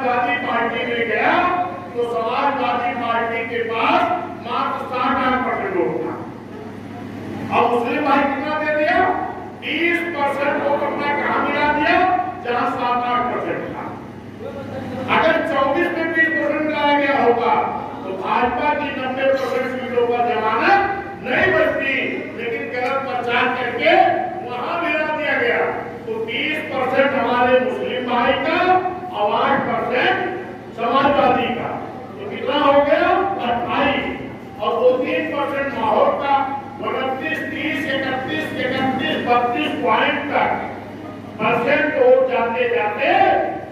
Samajwadi party में गया तो समाजवादी पार्टी के पास मात्र 60% वोट था। अब मुस्लिम भाई कितना दे दिया? 30% वोट अपना कहां मिला दिया? जहां 7-8% था। अगर 24 में 20% लाया गया होगा तो भाजपा की 90% सीटों पर जमानत नहीं बचती, लेकिन गलत प्रचार करके वहां मिला दिया गया तो 30% हमारे मुस्लिम भाई का और 8% समाजवादी का, तो कितना हो गया? 28 और 2-3% माहौल का 29, 30, 31, 32 पॉइंट तक परसेंट वोट जाते जाते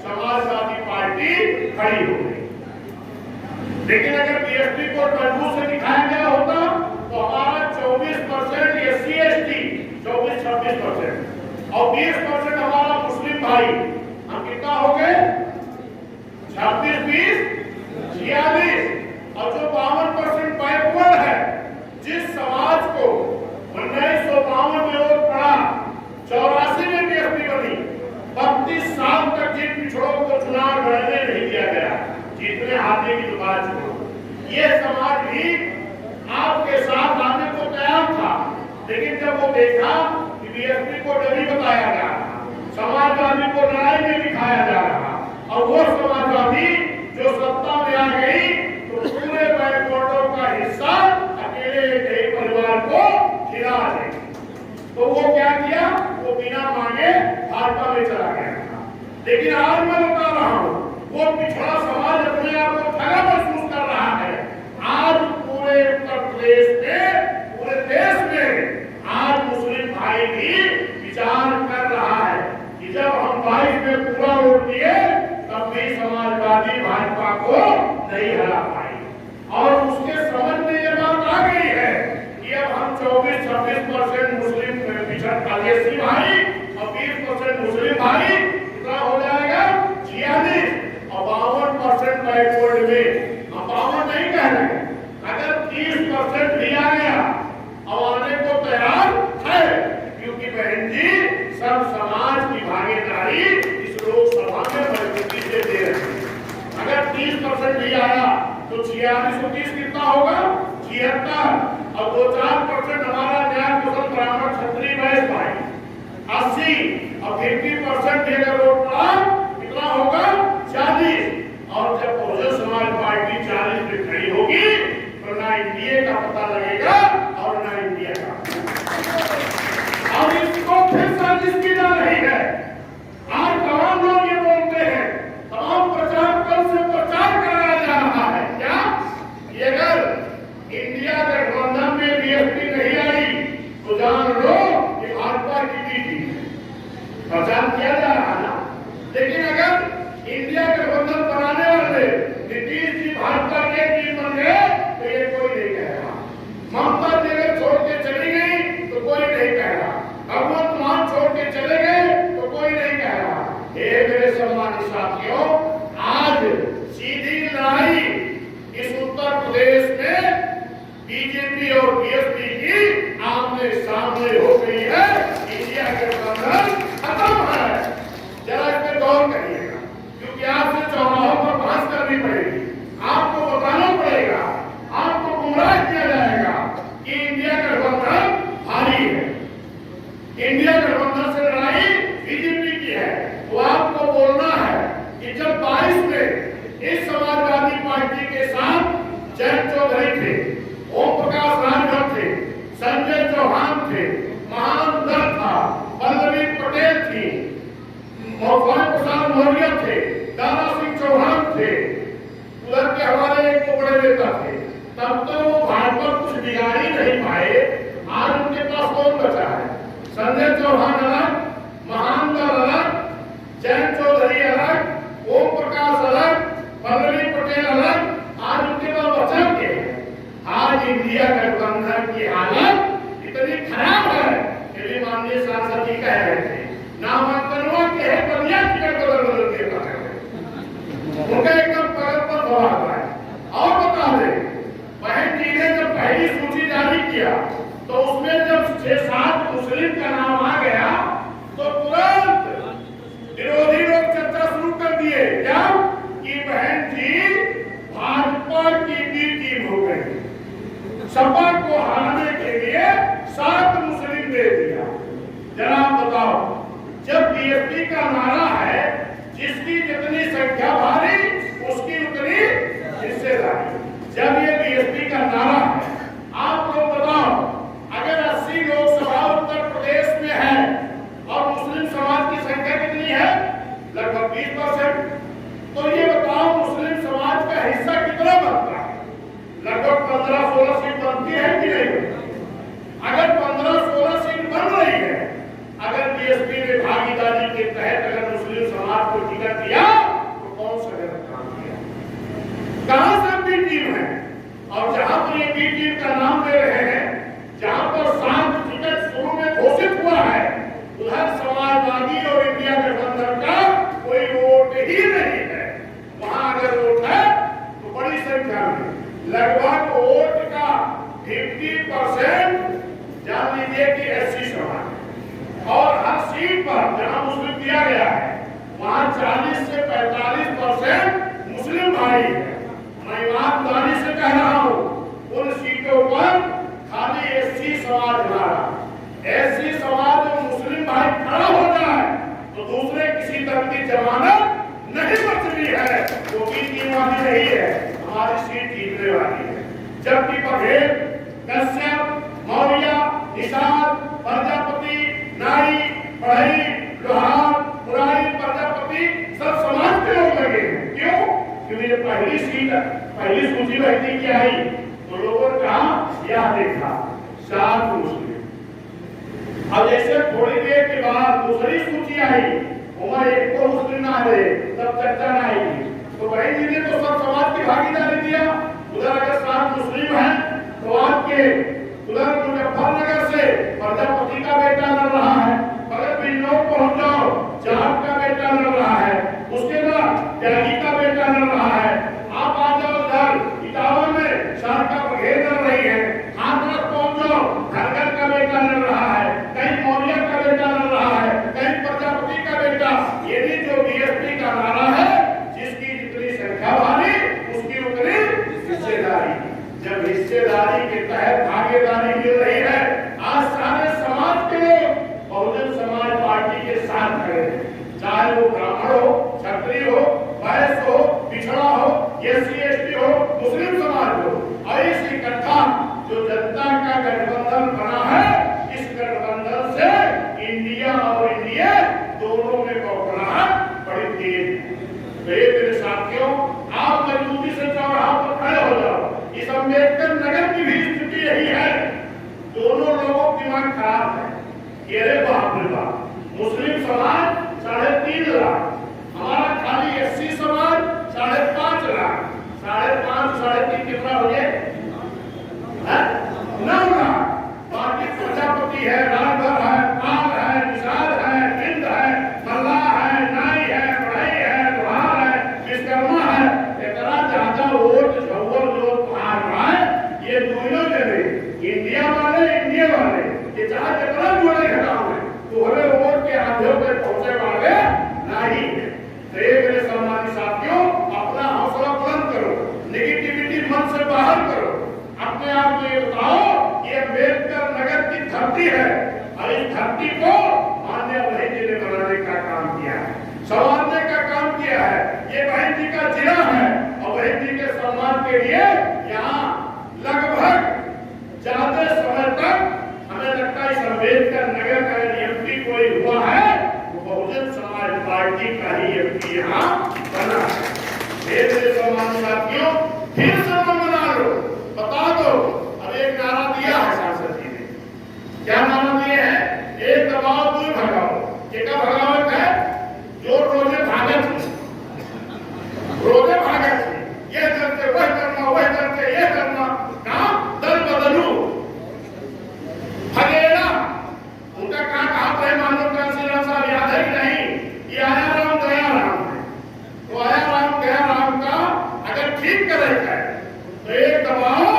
समाजवादी पार्टी खड़ी हो गई। लेकिन अगर बीएसपी को मजबूत से दिखाया गया होता तो हमारा 24% एससी एसटी 24-26% और 20% हमारा मुस्लिम भाई, हम कितना हो गए? 26-20 46 और जो 52% बैकवर्ड है, जिस समाज को 1952 में वोट पड़ा, 84 में बीएसपी बनी, 32 साल तक जिन पिछड़ों को चुनाव लड़ने नहीं दिया गया, जितने हाथे की दुकान छोड़ो, ये समाज भी आपके साथ आने को तैयार था। लेकिन जब वो देखा कि बीएसपी को डरी बताया जा रहा, समाजवादी को लड़ाई में दिखाया जा रहा और वो समाजवादी जो सत्ता में आ गई तो पूरे बैकवर्डों का हिस्सा अकेले एक परिवार को खिला देगी, तो वो क्या किया? वो बिना मांगे भाजपा में चला गया। लेकिन आज मैं बता रहा हूं, वो पिछड़ा समाज अपने आप को ठगा महसूस कर रहा है। आज पूरे उत्तर प्रदेश में, पूरे देश में आज मुस्लिम भाई भी विचार कर रहा है कि जब हम 22 में पूरा वोट दिए तब भी समाजवादी भाजपा को नहीं हरा पाई, और उसके समझ में ये बात आ गई है कि अब हम 24-26% मुस्लिम पिछड़ एससी भाई और 20% मुस्लिम भाई, कितना हो जाएगा? 46 और 52% बैकवर्ड में, हम 52 नहीं कह रहे, अगर 30% भी आ गया और आने को तैयार है, क्योंकि बहन जी सब समाज की भागीदारी इस लोकसभा में मजबूती से दे रहे हैं। अगर 30% भी आया तो 46 और 30 कितना होगा? 76 और 2-4% हमारा न्याय कुशल ब्राह्मण क्षत्रिय वैश्य भाई 80 और 50% भी अगर वोट पड़ा कितना होगा? 40। और जब बहुजन समाज पार्टी 40 पे खड़ी होगी तो ना इंडिया का पता लगेगा और ना इंडिया का। और इसको फिर साजिश की जा रही है। आज तमाम लोग ये बोलते हैं, तमाम प्रचार कल से प्रचार कराया जा रहा है क्या कि अगर इंडिया गठबंधन में बीएसपी नहीं आई तो जान लो कि भाजपा की थी, प्रचार किया जा रहा है। लेकिन अगर इंडिया गठबंधन बनाने वाले नीतीश जी भाजपा के टीम बन गए तो ये कोई नहीं कह रहा। ममता जी अगर छोड़ के चली गई तो कोई नहीं कह रहा। भगवंत मान छोड़ के चले गए तो कोई नहीं कह रहा। ये मेरे सम्मानित साथियों, आज सीधी लड़ाई इस उत्तर प्रदेश में बीजेपी और बीएसपी की आमने सामने हो गई है। इंडिया गठबंधन खत्म है। जरा इस पे गौर करिएगा, क्योंकि आपसे चौराहों पर बहस करनी पड़ेगी, आपको बताना पड़ेगा, आपको गुमराह किया जाएगा कि इंडिया गठबंधन भारी है, इंडिया गठबंधन से लड़ाई बीजेपी की है। तो आपको बोलना है कि जब 22 में इस समाजवादी पार्टी के साथ जयंत चौधरी थे, ओम प्रकाश राजभर थे, संजय चौहान थे, महान दत्त था, वल्लभी पटेल थी, मौलाना प्रसाद मौर्य थे, दारा सिंह चौहान थे, उधर के हमारे एक तो बड़े नेता थे, तब तो वो भाजपा कुछ बिगाड़ ही नहीं पाए। आज उनके पास कौन बचा है? संजय चौहान अलग, महान दत्त अलग, जयंत चौधरी अलग, ओम प्रकाश अलग, वल्लभी पटेल अलग, आज उनके पास बचा के। आज इंडिया गठबंधन की हालत इतनी खराब है कि भी माननीय सांसद जी कह रहे थे, नामांकनों के बलिया टिकट बदल देता है, उनका एकदम सपा को हराने के लिए 7 मुस्लिम दे दिया। जरा बताओ, जब बीएसपी का नारा है जिसकी जितनी संख्या भारी उसकी उतनी हिस्सेदारी, जब ये बीएसपी का नारा है, आप लोग बताओ, अगर 80 लोकसभा उत्तर प्रदेश में है और मुस्लिम समाज की संख्या कितनी है, लगभग 20%, तो ये बताओ मुस्लिम समाज का हिस्सा कितना बनता है? लगभग 15-16 सीट बनती है कि नहीं? अगर 15-16 सीट बन रही है, अगर बीएसपी ने भागीदारी के तहत अगर मुस्लिम समाज को टिकट दिया तो कौन सा गलत काम किया? कहां से बी टीम है? और जहां पर ये बी टीम का नाम ले रहे हैं, जहां पर 7 टिकट शुरू में घोषित हुआ है, उधर समाजवादी और इंडिया गठबंधन का कोई वोट ही नहीं है। वहां अगर वोट है तो बड़ी संख्या में, लगभग वोट का 50% जान लीजिए कि एससी समाज, और हर सीट पर जहां मुस्लिम दिया गया है वहां 40 से 45% मुस्लिम भाई है। मैं ईमानदारी से कह रहा हूं, उन सीटों पर खाली एससी समाज हमारा, एससी समाज और मुस्लिम भाई खड़ा हो जाए तो दूसरे किसी तरह की जमानत नहीं बचती है, वो भी टीम वाली नहीं है, हमारी सीट जीतने वाली है। जबकि बघेल, कश्यप, मौर्य, निषाद, प्रजापति, नाई, बढ़ई, लोहार, मुरारी, प्रजापति सब समाज के लोग लगे हैं। क्यों? क्योंकि ये पहली सीट, पहली सूची बहती क्या आई तो लोगों ने कहा यह देखा 7 मुस्लिम। अब जैसे थोड़ी देर के बाद दूसरी सूची आई, वहां एक तो मुस्लिम ना रहे, तब चर्चा ना आएगी, तो बहन जी ने तो सब समाज की भागीदारी दिया। उधर अगर 7 मुस्लिम हैं तो आपके उधर मुजफ्फरनगर से प्रजापति का बेटा लड़ रहा है, अगर बिजनौर पहुंच जाओ जाट का बेटा लड़ रहा है, उसके बाद त्यागी का बेटा लड़ रहा है, आप आ जाओ उधर इटावा में शारका बघेल लड़ रही है, हाथरस पहुंच जाओ घरघर का बेटा लड़ रहा है, कहीं मौर्य का बेटा लड़ रहा है, कहीं प्रजापति का बेटा। ये भी जो बीएसपी का नारा है, जिसकी जितनी संख्या भारी उसकी उतनी हिस्सेदारी। जब हिस्सेदारी के तहत भागीदारी मिल रही है, आज सारे समाज के लोग बहुजन समाज पार्टी के साथ खड़े हैं, चाहे वो ब्राह्मण हो, क्षत्रिय हो, वैश्य हो, पिछड़ा हो, एससी एसटी हो, मुस्लिम समाज हो, और इस इकट्ठा जो जनता का गठबंधन बना है, इस गठबंधन से इंडिया और इंडिया दोनों में बौखलाहट बड़ी तेज है। मेरे साथियों, आप मजबूती से चौराहा पर खड़े हो जाओ। इस अम्बेडकर नगर की भी स्थिति यही है, दोनों लोगों की दिमाग खराब है। ये बाप रे बाप, मुस्लिम समाज 3.5 लाख, हमारा खाली एससी समाज 5.5 लाख, 5.5 3.5 कितना हो गया? 9 लाख। बाकी प्रजापति है, राजभर है, पाल है, निषाद है, हिंद है, मल्लाह है, नाई है, बढ़ई है, लोहार है, विश्वकर्मा है। इतना ज्यादा वोट झव्वर जो आ रहा है, ये दोनों जने इंडिया वाले, इंडिया वाले, ये चाहे कितना जोड़े घटाओ है तो हमें वोट के आधे पे पहुंचे वाले नहीं है। तो मेरे सम्मानित साथियों, अपना हौसला बुलंद करो, नेगेटिविटी मन से बाहर करो, अपने आप को ये बताओ ये अम्बेडकर नगर की धरती है और इस धरती को मान्य बहन जी ने बनाने का काम किया है, संवारने का काम किया है। ये बहन जी का जिला है और बहन जी के सम्मान के लिए यहाँ लगभग ज्यादा समय तक हमें लगता है इस अम्बेडकर नगर का एमपी कोई हुआ है वो बहुजन समाज पार्टी का ही एमपी यहाँ बना है। मेरे सम्मानित साथियों, फिर से बना लो, बता दो। अब एक नारा दिया है सांसद जी ने, क्या नारा दिए हैं? एक दबाओ 2 भगाओ। क्या भगावत है? जो रोजे भागत रोजे भागत ये करते वह करना, वह करते ये करना, काम दल बदलू भगेड़ा। उनका कहा था मानव कांसीराम साहब, याद है कि नहीं? ये आया राम गया राम है, तो आया राम गया राम का अगर ठीक करेगा तो एक दबाओ